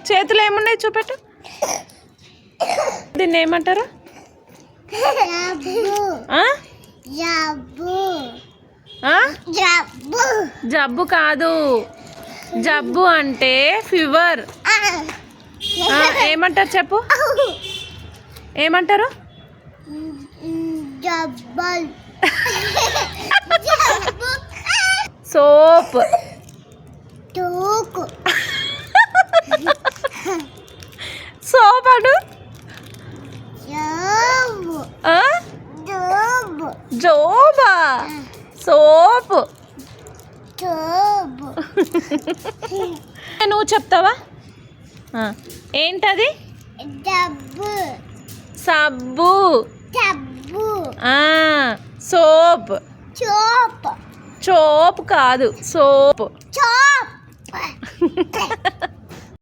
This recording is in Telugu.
చేతులు ఏమున్నాయి చూపెట్టు. దీన్ని ఏమంటారు? జబ్బు కాదు. జబ్బు అంటే ఫీవర్. ఏమంటారు చెప్పు, ఏమంటారు? సోప్. సోప్ అడు. జోబా. సోప్. నువ్వు చెప్తావా? ఏంటది? సబ్బు. సోప్. చోప్ కాదు, సోప్.